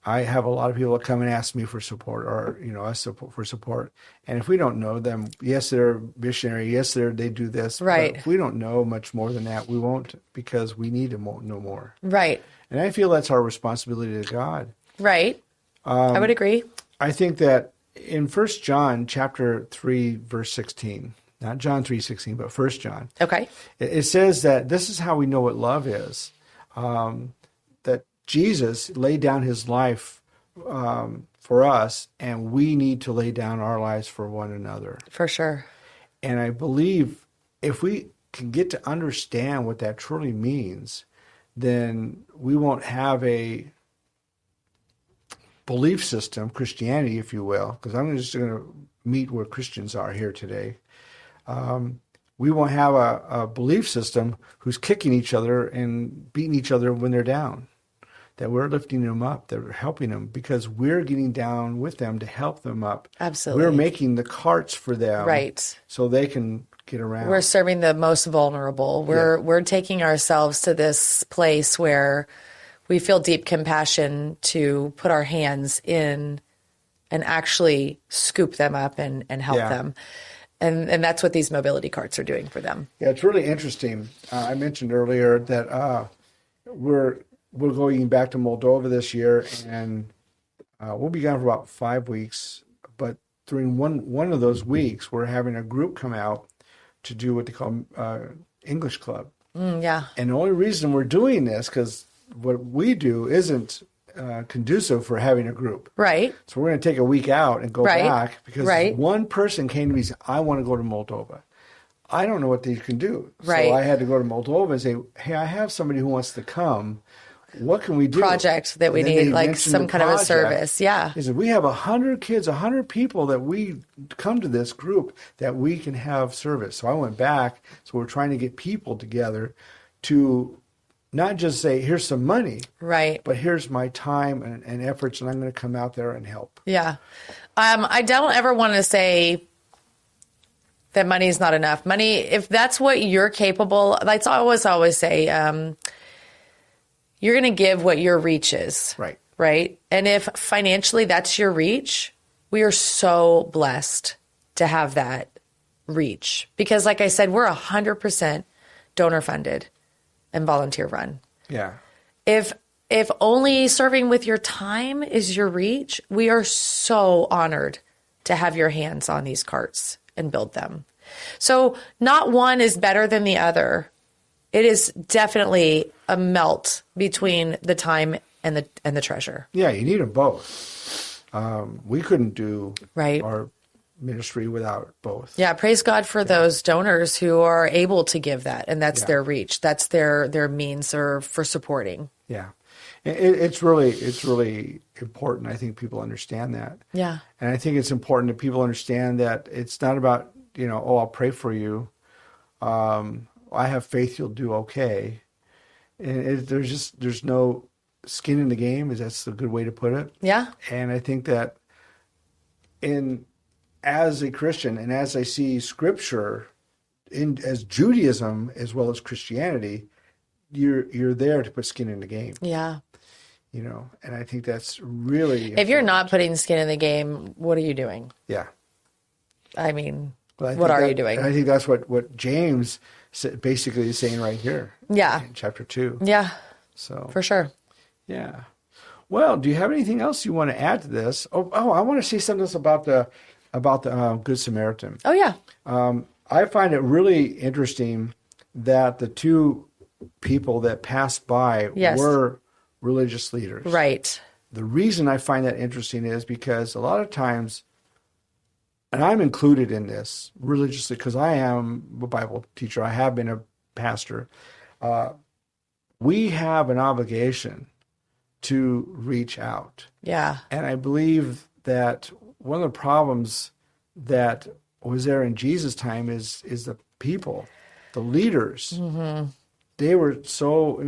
I have a lot of people that come and ask me for support, or us for support. And if we don't know them, yes, they're missionary. Yes, they do this. Right. But if we don't know much more than that, we won't, because we need to know more. Right. And I feel that's our responsibility to God. Right. I would agree. I think that in 1 John chapter 3, verse 16, not John 3:16, but 1 John. Okay. It says that this is how we know what love is. That Jesus laid down his life for us, and we need to lay down our lives for one another. For sure. And I believe if we can get to understand what that truly means, then we won't have a belief system, Christianity, if you will, because I'm just going to meet where Christians are here today. We won't have a belief system who's kicking each other and beating each other when they're down. That we're lifting them up, that we're helping them, because we're getting down with them to help them up. Absolutely. We're making the carts for them, right, so they can get around. We're serving the most vulnerable. We're taking ourselves to this place where we feel deep compassion to put our hands in and actually scoop them up and help them. And that's what these mobility carts are doing for them. Yeah, it's really interesting. I mentioned earlier that we're going back to Moldova this year, and we'll be gone for about 5 weeks. But during one of those weeks, we're having a group come out to do what they call English Club. Yeah. And the only reason we're doing this, because what we do isn't conducive for having a group. Right. So we're going to take a week out and go Right. back because Right. one person came to me and said, I want to go to Moldova. I don't know what they can do. Right. So I had to go to Moldova and say, hey, I have somebody who wants to come. What can we do? Project that we And then need, they like mentioned some the kind of a project. service. Yeah. He said, we have 100 kids, 100 people that we come to this group that we can have service. So I went back. So we're trying to get people together to not just say, here's some money, Right. but here's my time and efforts, and I'm going to come out there and help. Yeah. I don't ever want to say that money is not enough. Money, if that's what you're capable, like I always say, you're going to give what your reach is. Right. Right. And if financially that's your reach, we are so blessed to have that reach. Because like I said, we're 100% donor funded and volunteer run. Yeah. If only serving with your time is your reach, we are so honored to have your hands on these carts and build them. So not one is better than the other. It is definitely a melt between the time and the treasure. Yeah, you need them both. We couldn't do Right. our ministry without both. Yeah, praise God for those donors who are able to give that, and that's their reach. That's their means for supporting. Yeah. It's really important. I think people understand that. Yeah. And I think it's important that people understand that it's not about, I'll pray for you. I have faith you'll do okay. And there's no skin in the game, that's a good way to put it. Yeah. And I think that as a Christian and as I see Scripture as Judaism as well as Christianity, you're there to put skin in the game. Yeah. And I think that's really If you're not putting skin in the game, what are you doing? Yeah. I mean, But what are you doing? And I think that's what James basically is saying right here. Yeah. In chapter 2. Yeah, So for sure. yeah. Well, do you have anything else you want to add to this? Oh, I want to say something else about the Good Samaritan. Oh, yeah. I find it really interesting that the two people that passed by Yes. were religious leaders. Right. The reason I find that interesting is because a lot of times, and I'm included in this religiously because I am a Bible teacher, I have been a pastor, we have an obligation to reach out. Yeah. And I believe that one of the problems that was there in Jesus' time is the people, the leaders. Mm-hmm. It was so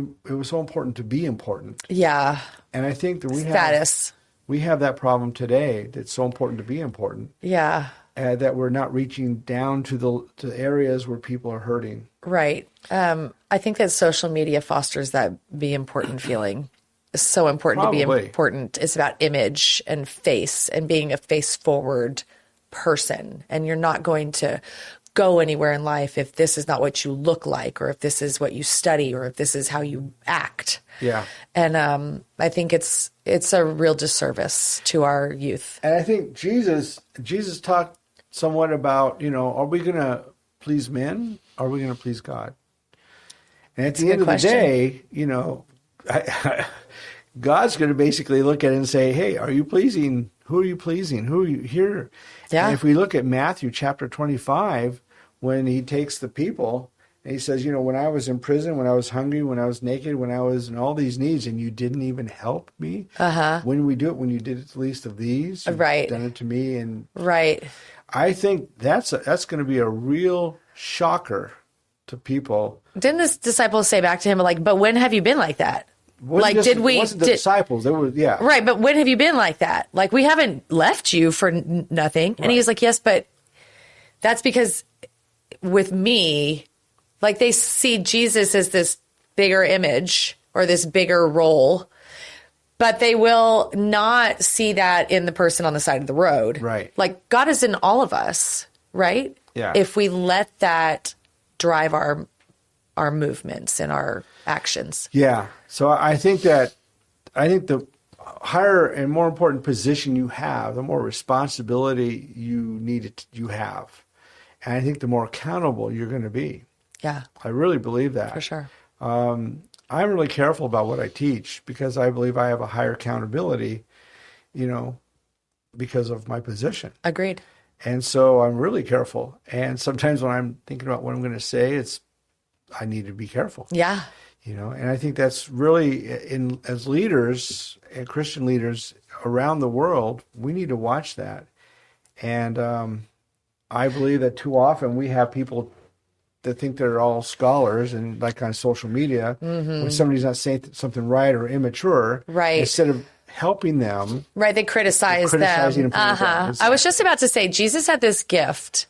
important to be important. Yeah. And I think that Status. we have that problem today. That's so important to be important. Yeah. That we're not reaching down to the areas where people are hurting. Right. I think that social media fosters that be important feeling. It's so important to be important. It's about image and face and being a face forward person. And you're not going to go anywhere in life if this is not what you look like, or if this is what you study, or if this is how you act. Yeah. And I think it's a real disservice to our youth. And I think Jesus talked somewhat about, are we going to please men? Or are we going to please God? And at the end of the day, God's going to basically look at it and say, hey, are you pleasing? Who are you pleasing? Who are you here? Yeah. And if we look at Matthew chapter 25, when he takes the people and he says, when I was in prison, when I was hungry, when I was naked, when I was in all these needs, and you didn't even help me. Uh-huh. When we do it, when you did it the least of these, you've Right. done it to me. And Right. I think that's going to be a real shocker to people. Didn't the disciples say back to him, like, but when have you been like that? Wasn't the disciples? They were, yeah. Right, but when have you been like that? Like, we haven't left you for nothing. And he was like, yes, but that's because with me, like, they see Jesus as this bigger image or this bigger role, but they will not see that in the person on the side of the road. Right. Like, God is in all of us, right? Yeah. If we let that drive our movements and our actions. Yeah. So I think the higher and more important position you have, the more responsibility you have. And I think the more accountable you're going to be. Yeah. I really believe that. For sure. I'm really careful about what I teach because I believe I have a higher accountability, because of my position. Agreed. And so I'm really careful. And sometimes when I'm thinking about what I'm going to say, I need to be careful. Yeah. And I think that's really, as leaders and Christian leaders around the world, we need to watch that. And I believe that too often we have people that think they're all scholars and like on social media, when somebody's not saying something right or immature, right, instead of helping them. Right, they criticize them. I was just about to say, Jesus had this gift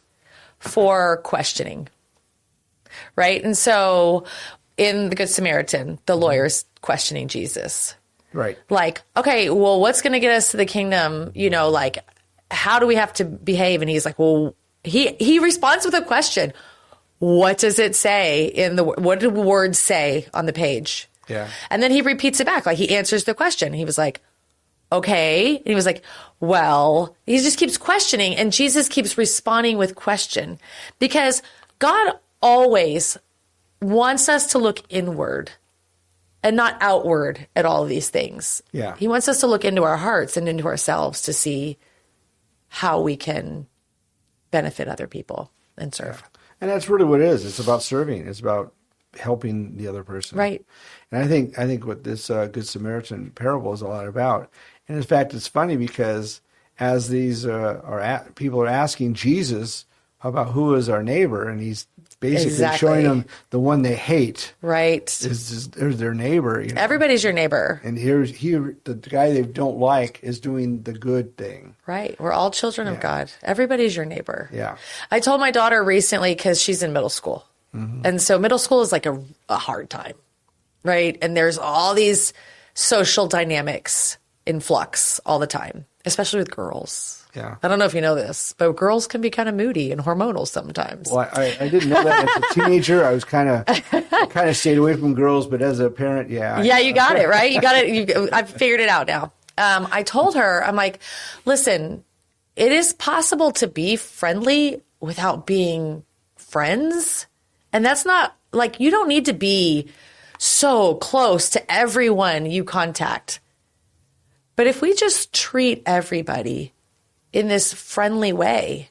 for questioning, right? And so in the Good Samaritan, the lawyer's questioning Jesus. Right. Like, okay, well, what's going to get us to the kingdom? Like, how do we have to behave? And he's like, well, he responds with a question. What does it say what do words say on the page? Yeah. And then he repeats it back. Like, he answers the question. He was like, okay. And he was like, well, he just keeps questioning. And Jesus keeps responding with question, because God always wants us to look inward and not outward at all of these things. Yeah. He wants us to look into our hearts and into ourselves to see how we can benefit other people and serve. Yeah. And that's really what it is. It's about serving. It's about helping the other person. Right. And I think what this Good Samaritan parable is a lot about. And in fact, it's funny because as these people are asking Jesus about who is our neighbor, and he's basically showing them the one they hate. Right. Is their neighbor. Everybody's your neighbor. And here the guy they don't like is doing the good thing. Right. We're all children of God. Everybody's your neighbor. Yeah. I told my daughter recently, because she's in middle school. Mm-hmm. And so middle school is like a hard time, right? And there's all these social dynamics in flux all the time, especially with girls. Yeah. I don't know if you know this, but girls can be kind of moody and hormonal sometimes. Well, I didn't know that as a teenager. I was kind of stayed away from girls, but as a parent, yeah. Yeah, you got it, right? You got it. I've figured it out now. I told her, I'm like, listen, it is possible to be friendly without being friends. And that's not like, you don't need to be so close to everyone you contact. But if we just treat everybody in this friendly way,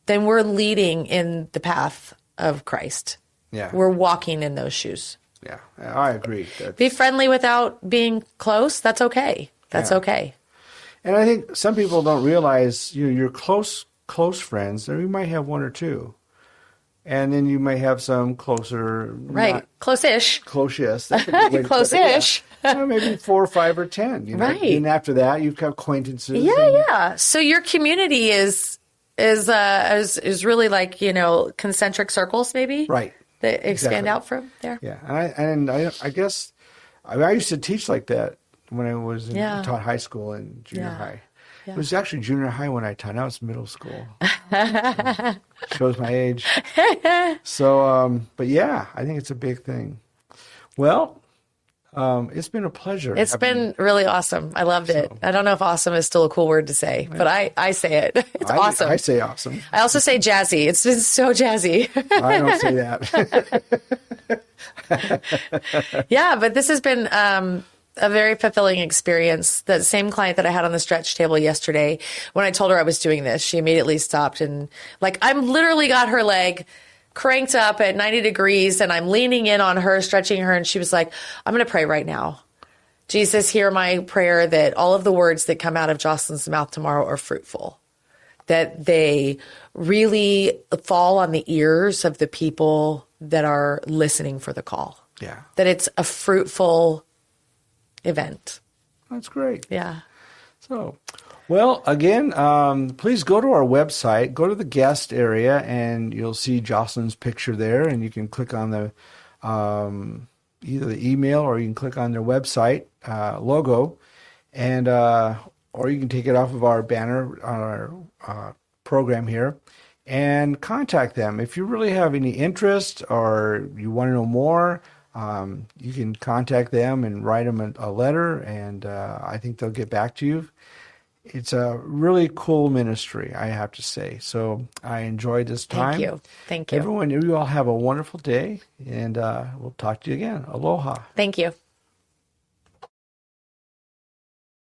then we're leading in the path of Christ. Yeah. We're walking in those shoes. Yeah, I agree. Be friendly without being close. That's okay. That's okay. And I think some people don't realize your close friends, or you might have one or two. And then you may have some closer. Right. Close-ish. Close-ish. Close-ish. Maybe 4 or 5 or 10. Right. And after that, you've got acquaintances. Yeah. So your community is really like, concentric circles, maybe. Right. That expand out from there. Yeah. And I guess I used to teach like that when I was taught high school and junior high. Yeah. It was actually junior high when I taught. Now it's middle school. Shows my age. So, but yeah, I think it's a big thing. Well, it's been a pleasure. It's been really awesome. I loved it. I don't know if awesome is still a cool word to say, but I say it. It's awesome. I say awesome. I also say jazzy. It's been so jazzy. I don't say that. Yeah, but this has been a very fulfilling experience. The same client that I had on the stretch table yesterday, when I told her I was doing this, she immediately stopped and I'm literally got her leg cranked up at 90 degrees and I'm leaning in on her, stretching her. And she was like, I'm going to pray right now. Jesus, hear my prayer that all of the words that come out of Joslyn's mouth tomorrow are fruitful, that they really fall on the ears of the people that are listening for the call. Yeah. That it's a fruitful event. That's great. Yeah. So, well, again, please go to our website, go to the guest area, and you'll see Joslyn's picture there, and you can click on the either the email or you can click on their website logo, and or you can take it off of our banner on our program here and contact them if you really have any interest or you want to know more. You can contact them and write them a letter, and I think they'll get back to you. it's a really cool ministry, I have to say. So I enjoyed this time. Thank you. Thank you. Everyone, you all have a wonderful day, and we'll talk to you again. Aloha. Thank you.